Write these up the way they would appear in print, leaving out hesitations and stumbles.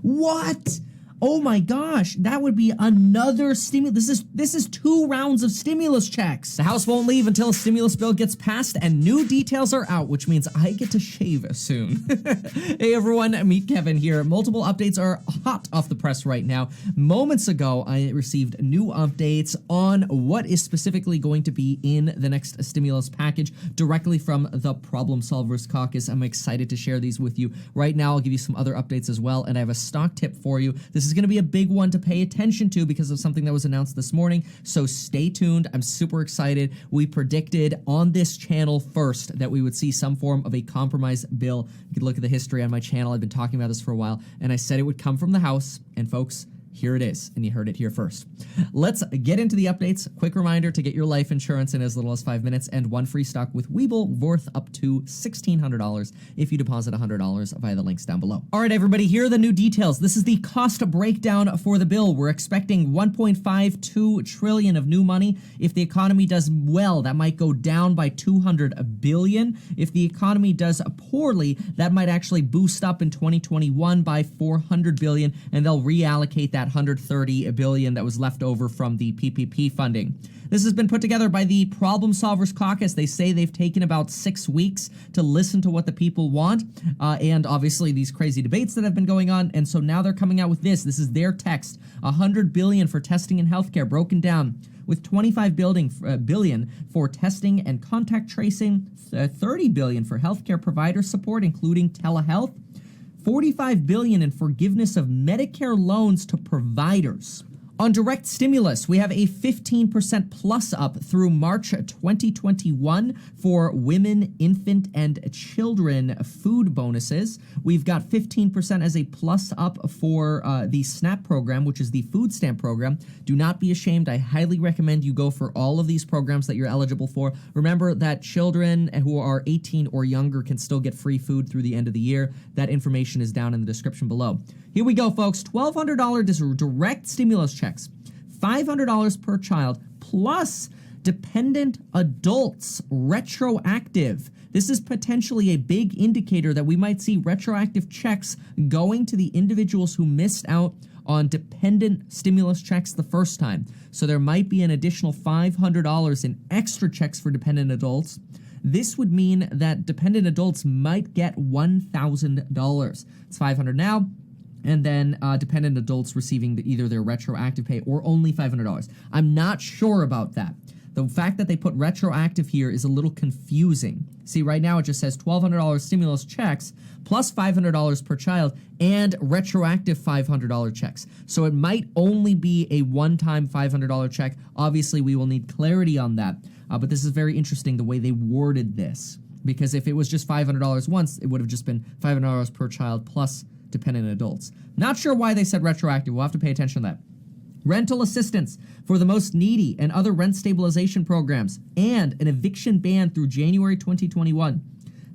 What? Oh my gosh, that would be another stimulus. This is 2 rounds of stimulus checks. The House won't leave until a stimulus bill gets passed and new details are out, which means I get to shave soon. Hey everyone, meet Kevin here. Multiple updates are hot off the press right now. Moments ago, I received new updates on what is specifically going to be in the next stimulus package directly from the Problem Solvers Caucus. I'm excited to share these with you. Right now, I'll give you some other updates as well, and I have a stock tip for you. This is going to be a big one to pay attention to because of something that was announced this morning, so stay tuned. I'm super excited. We predicted on this channel first that we would see some form of a compromise bill. You can look at the history on my channel. I've been talking about this for a while, and I said it would come from the House, and folks, here it is, and you heard it here first. Let's get into the updates. Quick reminder to get your life insurance in as little as 5 minutes and 1 free stock with Webull worth up to $1,600 if you deposit $100 via the links down below. All right, everybody, here are the new details. This is the cost breakdown for the bill. We're expecting $1.52 trillion of new money. If the economy does well, that might go down by $200 billion. If the economy does poorly, that might actually boost up in 2021 by $400 billion, and they'll reallocate that $130 billion that was left over from the PPP funding. This has been put together by the Problem Solvers Caucus. They say they've taken about 6 weeks to listen to what the people want, and obviously these crazy debates that have been going on, and so now they're coming out with this. This is their text. $100 billion for testing and healthcare, broken down with $25 billion for testing and contact tracing, $30 billion for healthcare provider support, including telehealth, $45 billion in forgiveness of Medicare loans to providers. On direct stimulus, we have a 15% plus up through March 2021 for women, infant, and children food bonuses. We've got 15% as a plus up for the SNAP program, which is the food stamp program. Do not be ashamed. I highly recommend you go for all of these programs that you're eligible for. Remember that children who are 18 or younger can still get free food through the end of the year. That information is down in the description below. Here we go, folks. $1,200 direct stimulus checks, $500 per child, plus dependent adults, retroactive. This is potentially a big indicator that we might see retroactive checks going to the individuals who missed out on dependent stimulus checks the first time. So there might be an additional $500 in extra checks for dependent adults. This would mean that dependent adults might get $1,000. It's $500 now. And then dependent adults receiving either their retroactive pay or only $500. I'm not sure about that. The fact that they put retroactive here is a little confusing. See, right now it just says $1,200 stimulus checks plus $500 per child and retroactive $500 checks. So it might only be a one-time $500 check. Obviously, we will need clarity on that. But this is very interesting the way they worded this. Because if it was just $500 once, it would have just been $500 per child plus dependent adults. Not sure why they said retroactive. We'll have to pay attention to that. Rental assistance for the most needy and other rent stabilization programs, and an eviction ban through January 2021.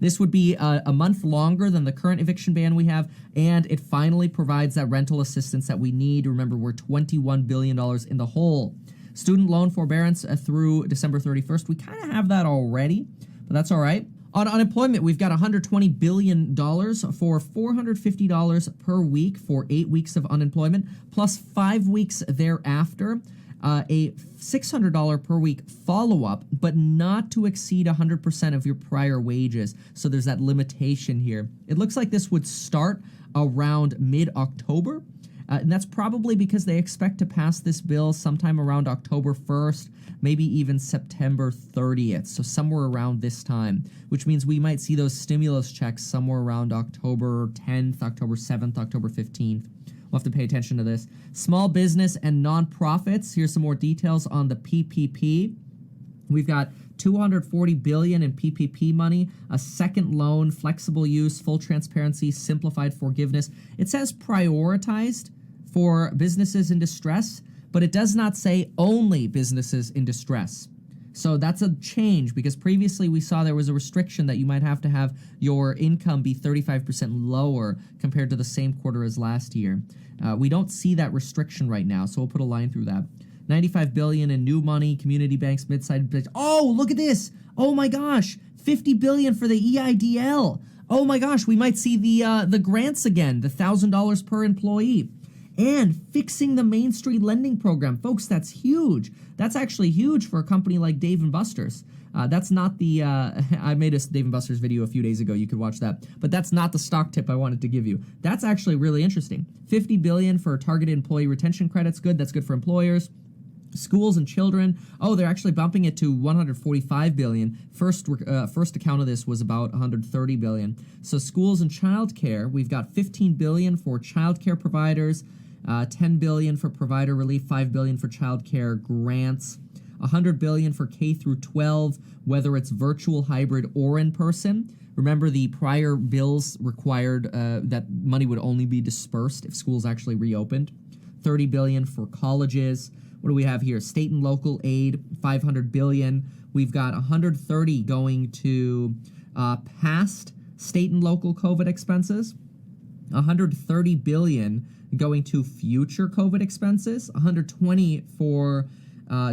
This would be a month longer than the current eviction ban we have, and it finally provides that rental assistance that we need. Remember, we're $21 billion in the hole. Student loan forbearance through December 31st. We kind of have that already, but that's all right. On unemployment, we've got $120 billion for $450 per week for 8 weeks of unemployment, plus 5 weeks thereafter, a $600 per week follow-up, but not to exceed 100% of your prior wages. So there's that limitation here. It looks like this would start around mid-October, and that's probably because they expect to pass this bill sometime around October 1st, maybe even September 30th, so somewhere around this time, which means we might see those stimulus checks somewhere around October 10th, October 7th, October 15th. We'll have to pay attention to this. Small business and nonprofits. Here's some more details on the PPP. We've got $240 billion in PPP money, a second loan, flexible use, full transparency, simplified forgiveness. It says prioritized for businesses in distress, but it does not say only businesses in distress. So that's a change, because previously we saw there was a restriction that you might have to have your income be 35% lower compared to the same quarter as last year. We don't see that restriction right now, so we'll put a line through that. $95 billion in new money, community banks, mid-sized banks. Oh, look at this. Oh my gosh, $50 billion for the EIDL. Oh my gosh, we might see the grants again, the $1,000 per employee. And fixing the Main Street lending program. Folks, that's huge. That's actually huge for a company like Dave & Buster's. That's not the, I made a Dave & Buster's video a few days ago. You could watch that. But that's not the stock tip I wanted to give you. That's actually really interesting. $50 billion for targeted employee retention credits. Good. That's good for employers. Schools and children. Oh, they're actually bumping it to $145 billion. First account of this was about $130 billion. So schools and childcare, we've got $15 billion for childcare providers, $10 billion for provider relief, $5 billion for childcare grants, $100 billion for K through 12, whether it's virtual, hybrid, or in person. Remember, the prior bills required that money would only be dispersed if schools actually reopened. $30 billion for colleges. What do we have here? State and local aid, $500 billion. We've got $130 going to past state and local COVID expenses, $130 billion going to future COVID expenses, $120 for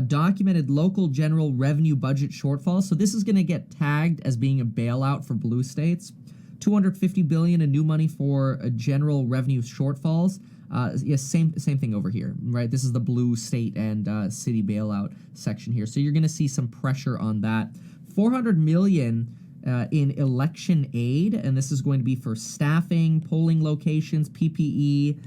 documented local general revenue budget shortfalls. So this is going to get tagged as being a bailout for blue states. $250 billion in new money for general revenue shortfalls. Yes, same thing over here, right? This is the blue state and city bailout section here. So you're going to see some pressure on that. $400 million in election aid, and this is going to be for staffing, polling locations, PPE,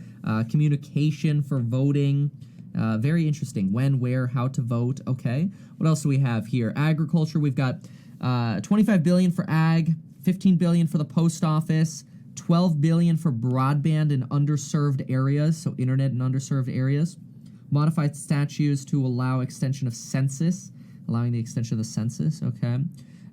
communication for voting. Very interesting. When, where, how to vote. Okay. What else do we have here? Agriculture. We've got $25 billion for ag, $15 billion for the post office, $12 billion for broadband in underserved areas, so internet in underserved areas. Modified statutes to allow extension of census, allowing the extension of the census, okay.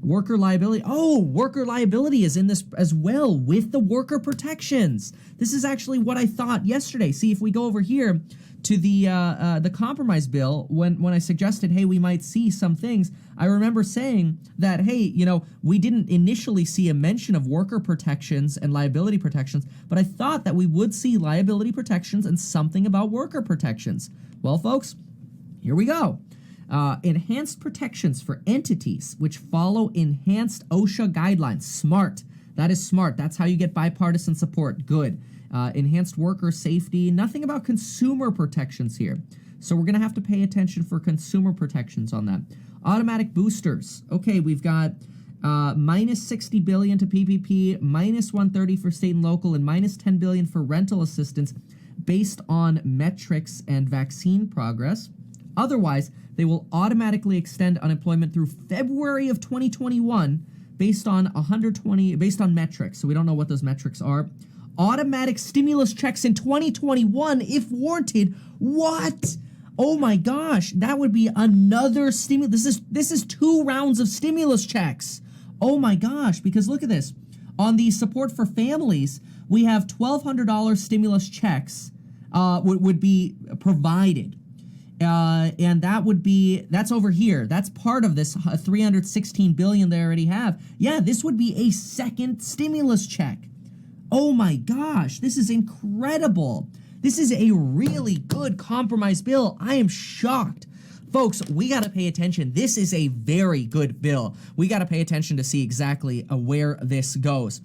Worker liability. Oh, worker liability is in this as well with the worker protections. This is actually what I thought yesterday. See, if we go over here to the compromise bill, when I suggested, hey, we might see some things, I remember saying that, hey, you know, we didn't initially see a mention of worker protections and liability protections, but I thought that we would see liability protections and something about worker protections. Well, folks, here we go. Enhanced protections for entities which follow enhanced OSHA guidelines. Smart. That is smart. That's how you get bipartisan support. Good. Enhanced worker safety. Nothing about consumer protections here. So we're going to have to pay attention for consumer protections on that. Automatic boosters. Okay, we've got minus $60 billion to PPP, minus $130 for state and local, and minus $10 billion for rental assistance based on metrics and vaccine progress. Otherwise, they will automatically extend unemployment through February of 2021 based on metrics. So we don't know what those metrics are. Automatic stimulus checks in 2021 if warranted. What? Oh my gosh, that would be another stimulus. This is 2 rounds of stimulus checks. Oh my gosh, because look at this. On the support for families, we have $1,200 stimulus checks would be provided. And that's over here. That's part of this $316 billion they already have. Yeah, this would be a second stimulus check. Oh my gosh, this is incredible. This is a really good compromise bill. I am shocked. Folks, we got to pay attention. This is a very good bill. We got to pay attention to see exactly where this goes.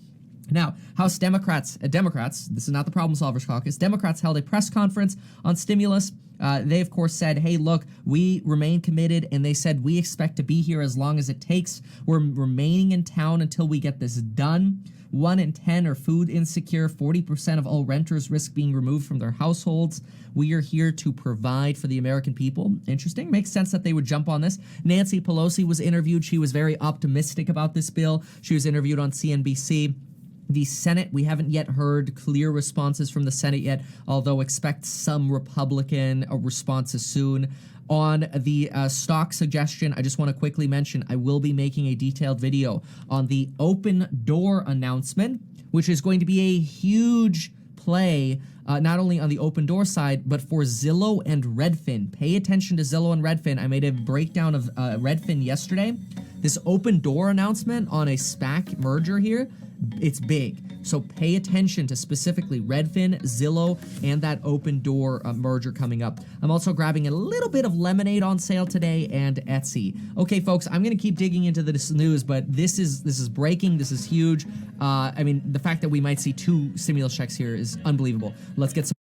Now, House Democrats, this is not the Problem Solvers Caucus, Democrats held a press conference on stimulus. They, of course, said, hey, look, we remain committed, and they said we expect to be here as long as it takes. We're remaining in town until we get this done. 1 in 10 are food insecure. 40% of all renters risk being removed from their households. We are here to provide for the American people. Interesting. Makes sense that they would jump on this. Nancy Pelosi was interviewed. She was very optimistic about this bill. She was interviewed on CNBC. The Senate, we haven't yet heard clear responses from the Senate yet, although expect some Republican responses soon. On the stock suggestion, I just want to quickly mention I will be making a detailed video on the open door announcement, which is going to be a huge play, not only on the open door side, but for Zillow and Redfin. Pay attention to Zillow and Redfin. I made a breakdown of Redfin yesterday. This open door announcement on a SPAC merger here, it's big. So pay attention to specifically Redfin, Zillow, and that Open Door merger coming up. I'm also grabbing a little bit of Lemonade on sale today and Etsy. Okay, folks, I'm gonna keep digging into this news, but this is breaking. This is huge. I mean, the fact that we might see 2 stimulus checks here is unbelievable. Let's get some